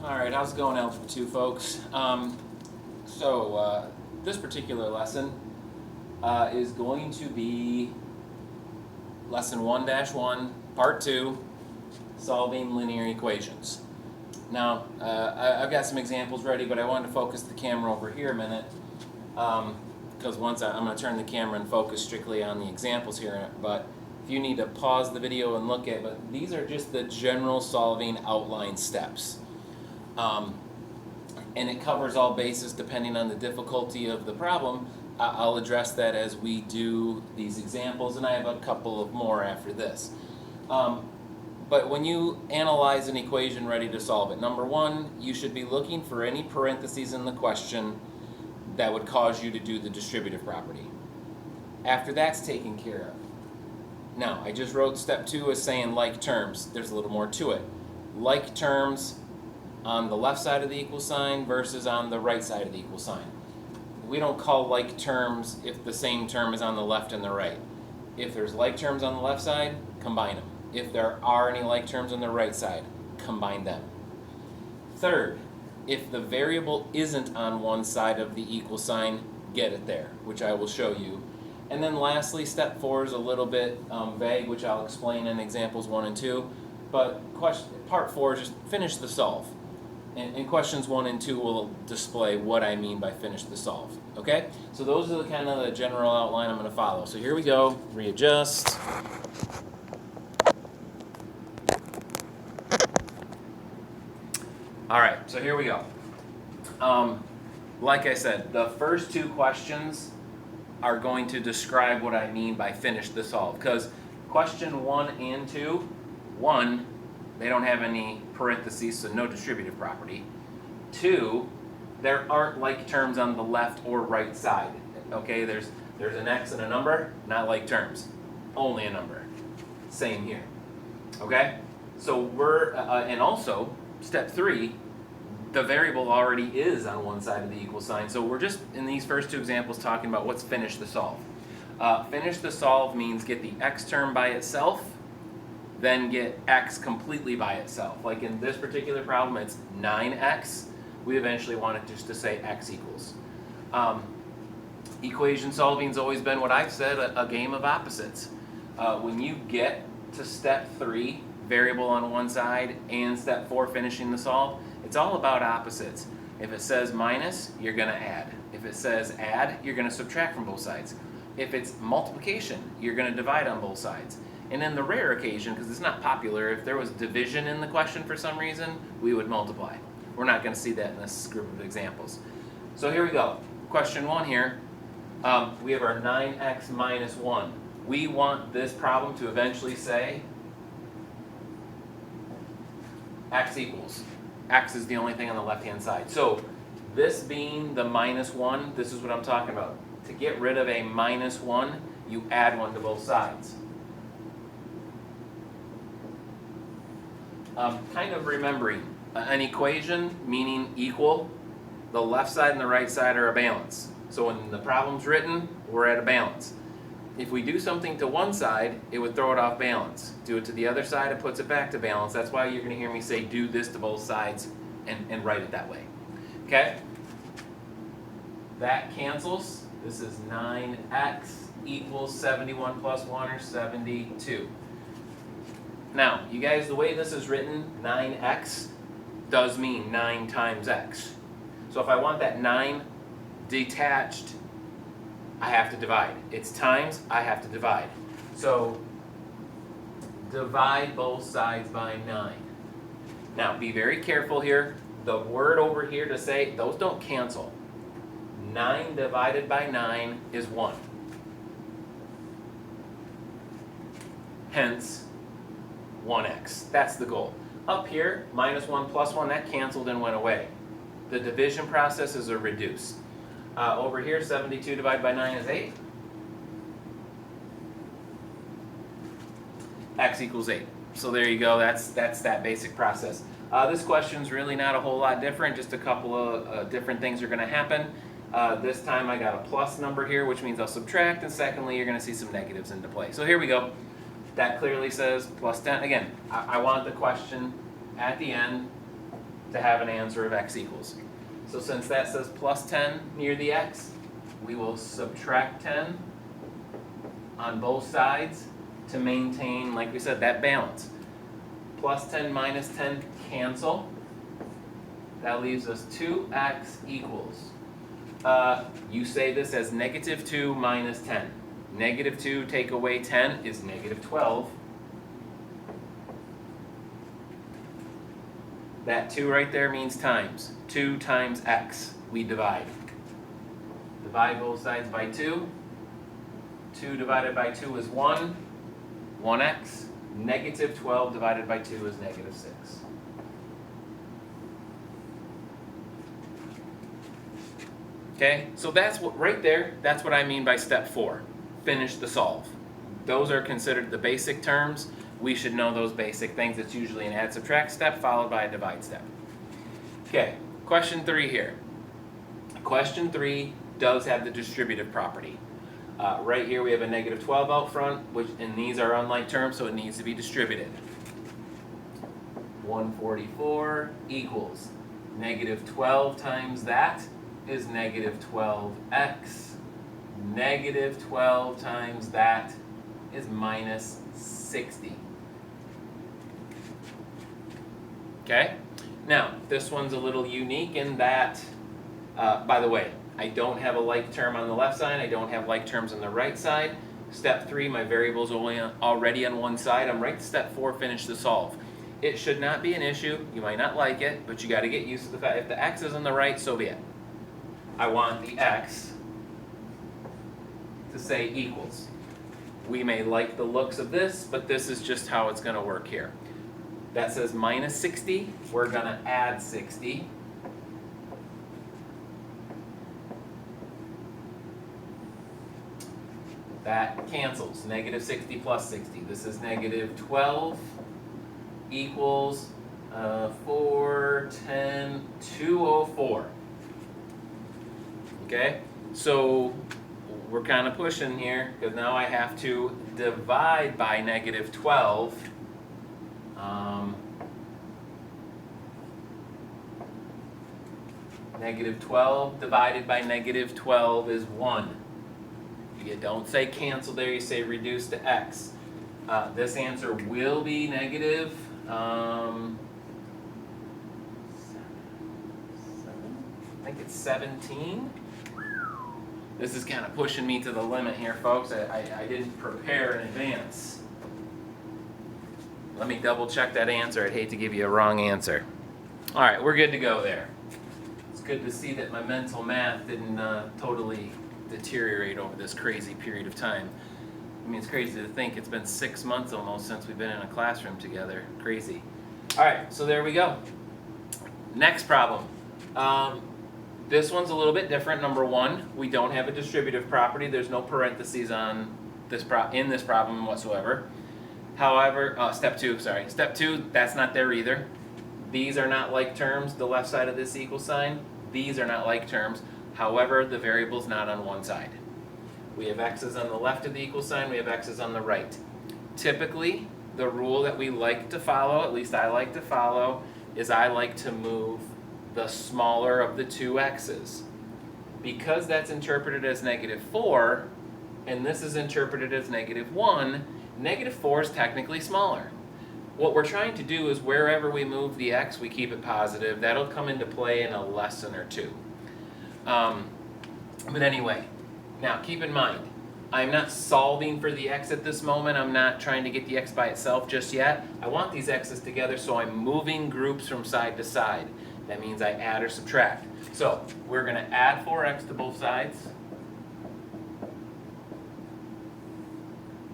All right, how's it going, Algebra 2, folks? This particular lesson is going to be lesson 1-1, part 2, solving linear equations. Now, I've got some examples ready, but I wanted to focus the camera over here a minute, because I'm going to turn the camera and focus strictly on the examples here, but if you need to pause the video and look at it, but these are just the general solving outline steps. And it covers all bases depending on the difficulty of the problem. I'll address that as we do these examples, and I have a couple of more after this. But when you analyze an equation ready to solve it, number one, you should be looking for any parentheses in the question that would cause you to do the distributive property. After that's taken care of. Now, I just wrote step 2 as saying like terms. There's a little more to it. Like terms on the left side of the equal sign versus on the right side of the equal sign. We don't call like terms if the same term is on the left and the right. If there's like terms on the left side, combine them. If there are any like terms on the right side, combine them. Third, if the variable isn't on one side of the equal sign, get it there, which I will show you. And then lastly, step 4 is a little bit vague, which I'll explain in examples 1 and 2. But part 4 is just finish the solve. And questions 1 and 2 will display what I mean by finish the solve. Okay? So those are the kind of the general outline I'm going to follow. So here we go. Readjust. All right, so here we go. Like I said, the first 2 questions are going to describe what I mean by finish the solve. Because question 1 and 2, 1, they don't have any parentheses, so no distributive property. 2, there aren't like terms on the left or right side. Okay, there's an x and a number, not like terms, only a number. Same here. Okay, so and also step 3, the variable already is on one side of the equal sign. So we're just in these first 2 examples talking about what's finish the solve. Finish the solve means get the x term by itself, then get x completely by itself. Like in this particular problem, it's 9x. We eventually want it just to say x equals. Equation solving's always been what I've said, a game of opposites. When you get to step 3, variable on one side, and step 4, finishing the solve, it's all about opposites. If it says minus, you're going to add. If it says add, you're going to subtract from both sides. If it's multiplication, you're going to divide on both sides. And in the rare occasion, because it's not popular, if there was division in the question for some reason, we would multiply. We're not going to see that in this group of examples. So here we go. Question 1 here. We have our 9x minus 1. We want this problem to eventually say x equals. X is the only thing on the left-hand side. So this being the minus 1, this is what I'm talking about. To get rid of a minus 1, you add 1 to both sides. Kind of remembering, an equation meaning equal, the left side and the right side are a balance. So when the problem's written, we're at a balance. If we do something to one side, it would throw it off balance. Do it to the other side, it puts it back to balance. That's why you're going to hear me say do this to both sides and write it that way. Okay? That cancels. This is 9x equals 71 plus 1 or 72. Now, you guys, the way this is written, 9x does mean 9 times x. So if I want that 9 detached, I have to divide. It's times, I have to divide. So divide both sides by 9. Now, be very careful here. The word over here to say, those don't cancel. 9 divided by 9 is 1. Hence, 1x. That's the goal. Up here, minus 1 plus 1, that canceled and went away. The division process is a reduce. Over here, 72 divided by 9 is 8. X equals 8. So there you go. That's that basic process. This question's really not a whole lot different. Just a couple of different things are going to happen. This time I got a plus number here, which means I'll subtract. And secondly, you're going to see some negatives into play. So here we go. That clearly says plus 10. Again, I want the question at the end to have an answer of x equals. So since that says plus 10 near the x, we will subtract 10 on both sides to maintain, like we said, that balance. Plus 10 minus 10 cancel. That leaves us 2x equals. You say this as negative 2 minus 10. Negative 2 take away 10 is negative 12. That 2 right there means times. 2 times x. We divide. Divide both sides by 2. 2 divided by 2 is 1. 1x. Negative 12 divided by 2 is negative 6. Okay, so that's what, right there, that's what I mean by step 4. Finish the solve. Those are considered the basic terms. We should know those basic things. It's usually an add-subtract step followed by a divide step. Okay, question 3 here. Question 3 does have the distributive property. Right here we have a negative 12 out front, and these are unlike terms, so it needs to be distributed. 144 equals negative 12 times that is negative 12x. Negative 12 times that is minus 60. Okay? Now, this one's a little unique in that, by the way, I don't have a like term on the left side, I don't have like terms on the right side. Step 3, my variable's already on one side. I'm right to step 4, finish the solve. It should not be an issue. You might not like it, but you got to get used to the fact if the x is on the right, so be it. I want the x to say equals. We may like the looks of this, but this is just how it's going to work here. That says minus 60. We're going to add 60. That cancels. Negative 60 plus 60. This is negative 12 equals 4, 10, 204. Okay? So we're kind of pushing here because now I have to divide by negative 12. Negative 12 divided by negative 12 is 1. You don't say cancel there, you say reduce to x. This answer will be negative I think it's 17. This is kind of pushing me to the limit here, folks. I didn't prepare in advance. Let me double check that answer. I'd hate to give you a wrong answer. All right, we're good to go there. It's good to see that my mental math didn't totally deteriorate over this crazy period of time. I mean, it's crazy to think it's been 6 months almost since we've been in a classroom together. Crazy. All right, so there we go. Next problem. This one's a little bit different. Number 1, we don't have a distributive property. There's no parentheses on this in this problem whatsoever. However, step 2, sorry. Step 2, that's not there either. These are not like terms, the left side of this equal sign. These are not like terms. However, the variable's not on one side. We have x's on the left of the equal sign, we have x's on the right. Typically, the rule that we like to follow, at least I like to follow, is I like to move the smaller of the two x's. Because that's interpreted as negative 4, and this is interpreted as negative 1, negative 4 is technically smaller. What we're trying to do is wherever we move the x, we keep it positive. That'll come into play in a lesson or two. But anyway, now keep in mind, I'm not solving for the x at this moment. I'm not trying to get the x by itself just yet. I want these x's together, so I'm moving groups from side to side. That means I add or subtract. So we're going to add 4x to both sides.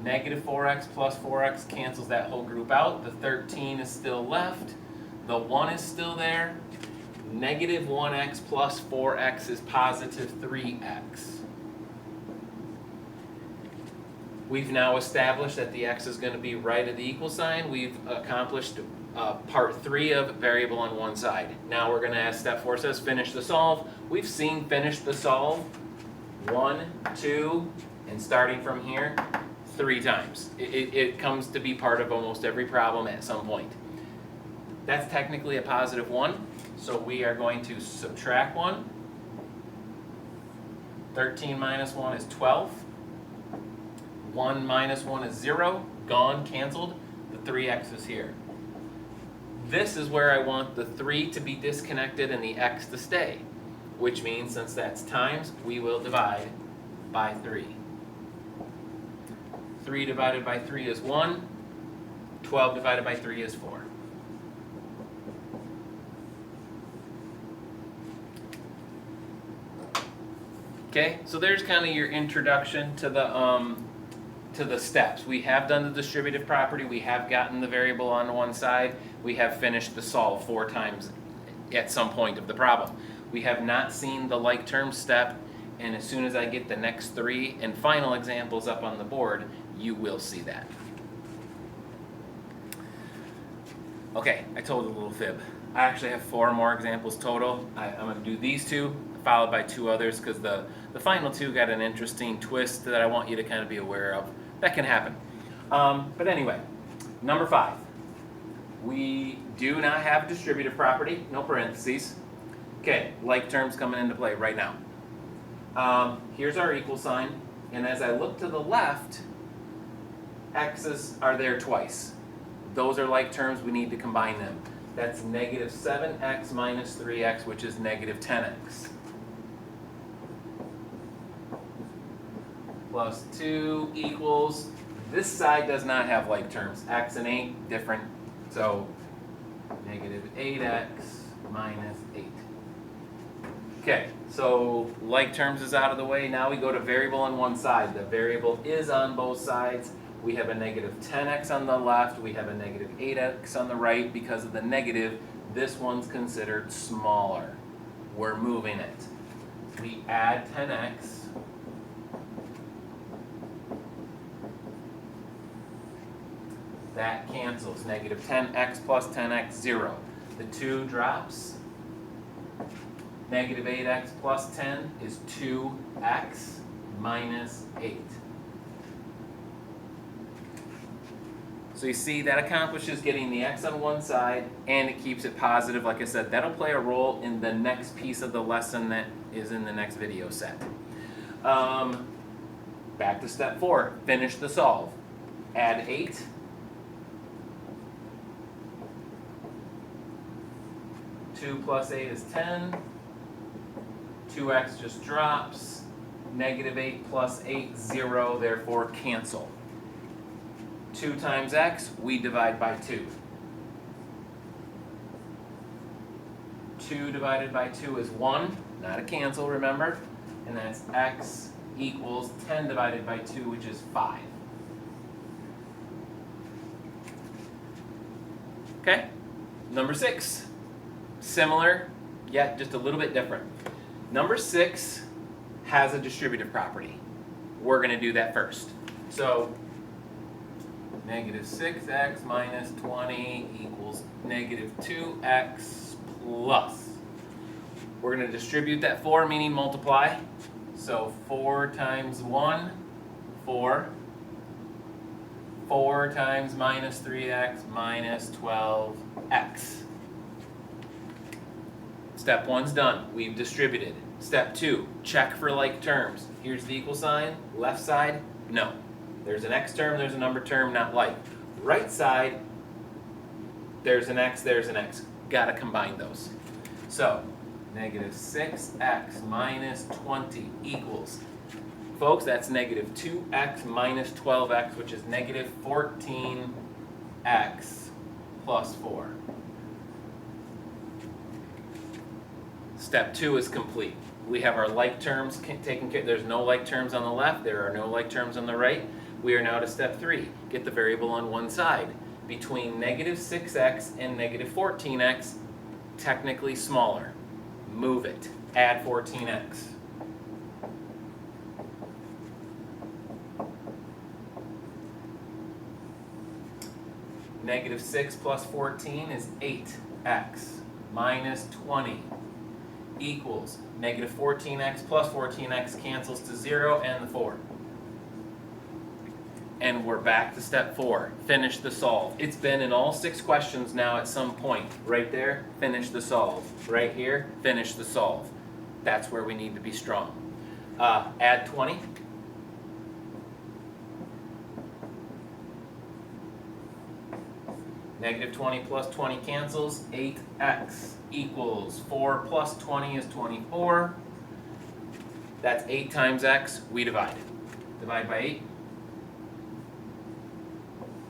Negative 4x plus 4x cancels that whole group out. The 13 is still left. The 1 is still there. Negative 1x plus 4x is positive 3x. We've now established that the x is going to be right at the equal sign. We've accomplished part 3 of variable on one side. Now we're going to, as step 4 says, finish the solve. We've seen finish the solve 1, 2, and starting from here, 3 times. It comes to be part of almost every problem at some point. That's technically a positive 1, so we are going to subtract 1. 13 minus 1 is 12. 1 minus 1 is 0. Gone, canceled. The 3x is here. This is where I want the 3 to be disconnected and the x to stay, which means since that's times, we will divide by 3. 3 divided by 3 is 1. 12 divided by 3 is 4. Okay, so there's kind of your introduction to the steps. We have done the distributive property. We have gotten the variable on one side. We have finished the solve 4 times at some point of the problem. We have not seen the like term step, and as soon as I get the next 3 and final examples up on the board, you will see that. Okay, I told a little fib. I actually have 4 more examples total. I'm going to do these 2, followed by 2 others, because the final 2 got an interesting twist that I want you to kind of be aware of. That can happen. But anyway, number 5. We do not have distributive property, no parentheses. Okay, like terms coming into play right now. Here's our equal sign, and as I look to the left, x's are there twice. Those are like terms, we need to combine them. That's negative 7x minus 3x, which is negative 10x. Plus 2 equals, this side does not have like terms. X and 8, different. So, negative 8x minus 8. Okay, so like terms is out of the way. Now we go to variable on one side. The variable is on both sides. We have a negative 10x on the left. We have a negative 8x on the right. Because of the negative, this one's considered smaller. We're moving it. We add 10x. That cancels. Negative 10x plus 10x, 0. The 2 drops. Negative 8x plus 10 is 2x minus 8. So you see that accomplishes getting the x on one side and it keeps it positive. Like I said, that'll play a role in the next piece of the lesson that is in the next video set. Back to step 4, finish the solve. Add 8. Two plus 8 is 10. 2x just drops. Negative 8 plus 8, 0, therefore cancel. 2 times x, we divide by 2. 2 divided by 2 is 1, not a cancel, remember? And that's x equals 10 divided by 2, which is 5. Okay, number 6. Similar, yet just a little bit different. Number 6 has a distributive property. We're going to do that first. So, negative 6x minus 20 equals negative 2x plus. We're going to distribute that 4, meaning multiply. So 4 times 1, 4. 4 times minus 3x minus 12x. Step 1's done. We've distributed. Step 2, check for like terms. Here's the equal sign. Left side, no. There's an x term, there's a number term, not like. Right side, there's an x, there's an x. Gotta combine those. So, negative 6x minus 20 equals, folks, that's negative 2x minus 12x, which is negative 14x plus 4. Step 2 is complete. We have our like terms taken care of. There's no like terms on the left. There are no like terms on the right. We are now to step 3. Get the variable on one side. Between negative 6x and negative 14x, technically smaller. Move it. Add 14x. Negative 6 plus 14 is 8x minus 20 equals negative 14x plus 14x cancels to 0 and the 4. And we're back to step 4, finish the solve. It's been in all 6 questions now at some point. Right there, finish the solve. Right here, finish the solve. That's where we need to be strong. Add 20. Negative 20 plus 20 cancels. 8x equals 4 plus 20 is 24. That's 8 times x. We divide. Divide by 8.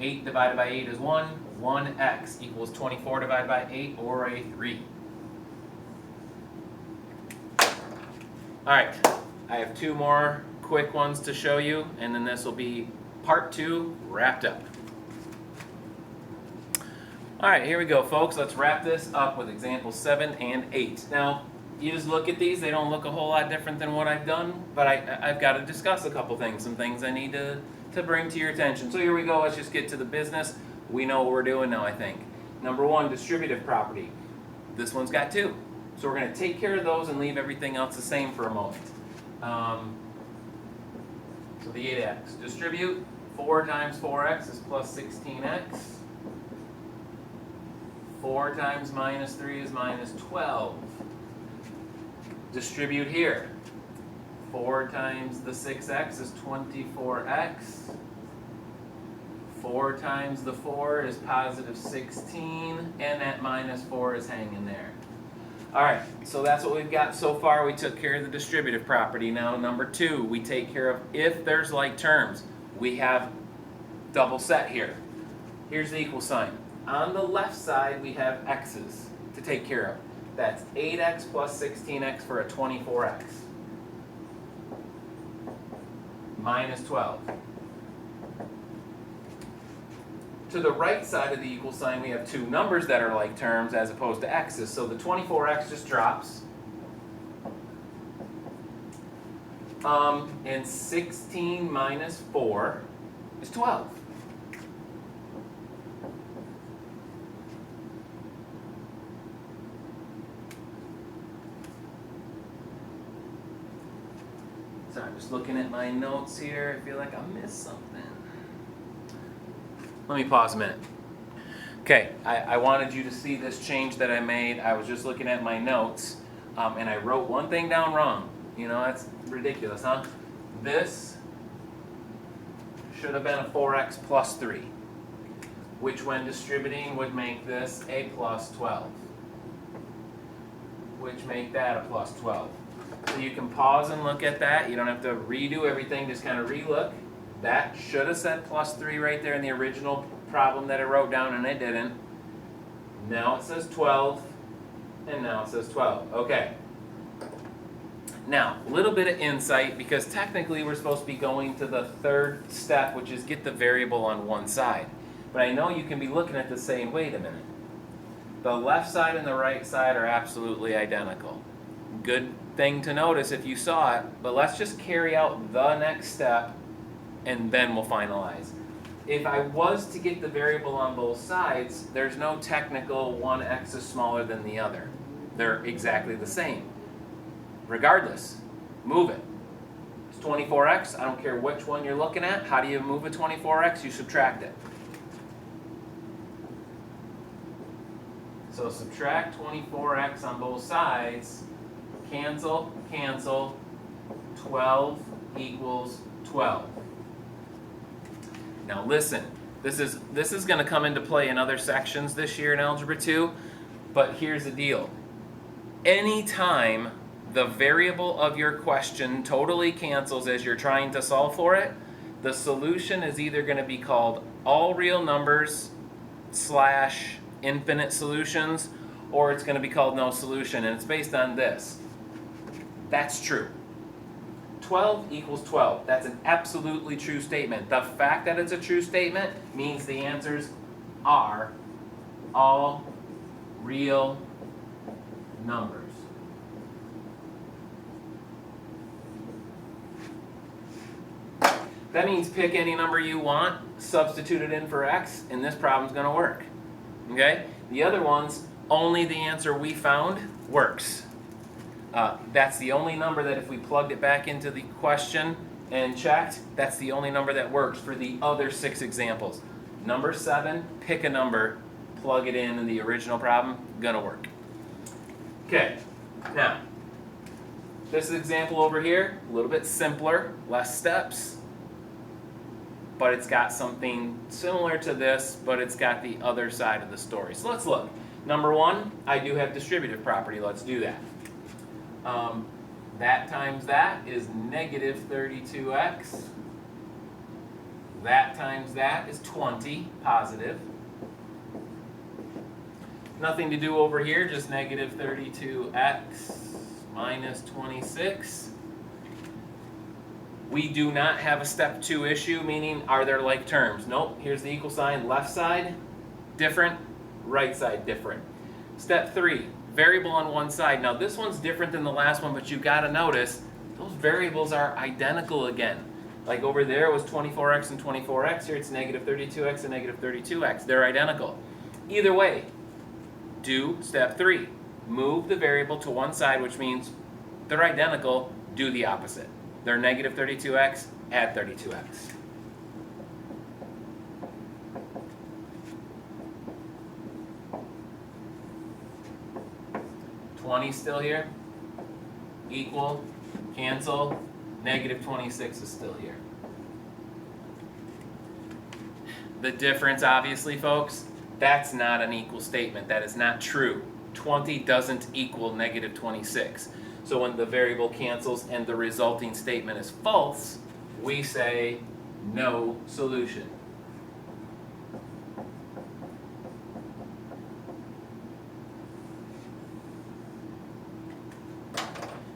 8 divided by 8 is 1. 1x equals 24 divided by 8, or a 3. Alright, I have 2 more quick ones to show you, and then this will be part 2 wrapped up. Alright, here we go, folks. Let's wrap this up with examples 7 and 8. Now, you just look at these. They don't look a whole lot different than what I've done, but I've got to discuss a couple things, some things I need to bring to your attention. So here we go. Let's just get to the business. We know what we're doing now, I think. Number 1, distributive property. This one's got 2. So we're going to take care of those and leave everything else the same for a moment. So the 8x. Distribute. 4 times 4x is plus 16x. 4 times minus 3 is minus 12. Distribute here. 4 times the 6x is 24x. 4 times the 4 is positive 16, and that minus 4 is hanging there. Alright, so that's what we've got so far. We took care of the distributive property. Now number 2, we take care of if there's like terms. We have double set here. Here's the equal sign. On the left side we have x's to take care of. That's 8x plus 16x for a 24x. Minus 12. To the right side of the equal sign, we have 2 numbers that are like terms as opposed to x's. So the 24x just drops. And 16 minus 4 is 12. So I'm just looking at my notes here. I feel like I missed something. Let me pause a minute. Okay, I wanted you to see this change that I made. I was just looking at my notes, and I wrote one thing down wrong. You know, that's ridiculous, huh? This should have been a 4x plus 3, which when distributing would make this a plus 12, which make that a plus 12. So you can pause and look at that. You don't have to redo everything, just kind of re-look. That should have said plus 3 right there in the original problem that I wrote down, and it didn't. Now it says 12, and now it says 12. Okay. Now, a little bit of insight, because technically we're supposed to be going to the 3rd step, which is get the variable on one side. But I know you can be looking at this saying, wait a minute. The left side and the right side are absolutely identical. Good thing to notice if you saw it, but let's just carry out the next step and then we'll finalize. If I was to get the variable on both sides, there's no technical one x is smaller than the other. They're exactly the same. Regardless, move it. It's 24x, I don't care which one you're looking at. How do you move a 24x? You subtract it. So subtract 24x on both sides. Cancel, cancel. 12 equals 12. Now listen, this is going to come into play in other sections this year in Algebra 2, but here's the deal. Anytime the variable of your question totally cancels as you're trying to solve for it, the solution is either going to be called all real numbers / infinite solutions, or it's going to be called no solution, and it's based on this. That's true. 12 equals 12. That's an absolutely true statement. The fact that it's a true statement means the answers are all real numbers. That means pick any number you want, substitute it in for x, and this problem's going to work. Okay? The other ones, only the answer we found works. That's the only number that if we plugged it back into the question, and checked, that's the only number that works for the other 6 examples. Number 7, pick a number, plug it in the original problem, gonna work. Okay, now, this example over here, a little bit simpler, less steps, but it's got something similar to this, but it's got the other side of the story. So let's look. Number 1, I do have distributive property. Let's do that. That times that is negative 32x. That times that is 20, positive. Nothing to do over here, just negative 32x minus 26. We do not have a step 2 issue, meaning are there like terms? Nope, here's the equal sign, left side, different, right side, different. Step 3, variable on one side. Now this one's different than the last one, but you gotta notice, those variables are identical again. Like over there it was 24x and 24x, here it's negative 32x and negative 32x. They're identical. Either way, do step 3. Move the variable to one side, which means they're identical, do the opposite. They're negative 32x, add 32x. $20 still here, equal, cancel, negative 26 is still here. The difference, obviously, folks, that's not an equal statement. That is not true. 20 doesn't equal negative 26. So when the variable cancels and the resulting statement is false, we say no solution.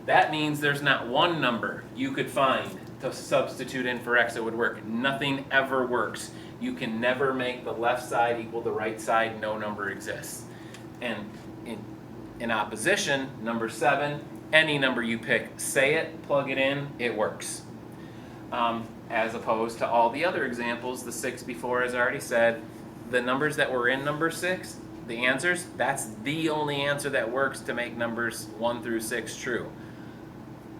That means there's not one number you could find to substitute in for x that would work. Nothing ever works. You can never make the left side equal the right side. No number exists. And in opposition, number 7, any number you pick, say it, plug it in, it works. As opposed to all the other examples, the 6 before, as I already said, the numbers that were in number 6, the answers, that's the only answer that works to make numbers 1 through 6 true.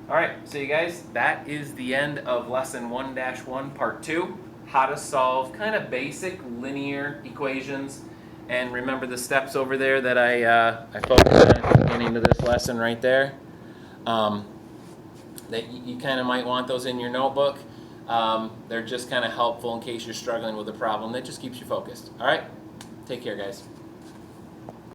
Alright, so you guys, that is the end of lesson 1-1, part 2. How to solve kind of basic linear equations. And remember the steps over there that I focused on at the beginning of this lesson right there? That you kind of might want those in your notebook. They're just kind of helpful in case you're struggling with a problem. That just keeps you focused. Alright, take care, guys.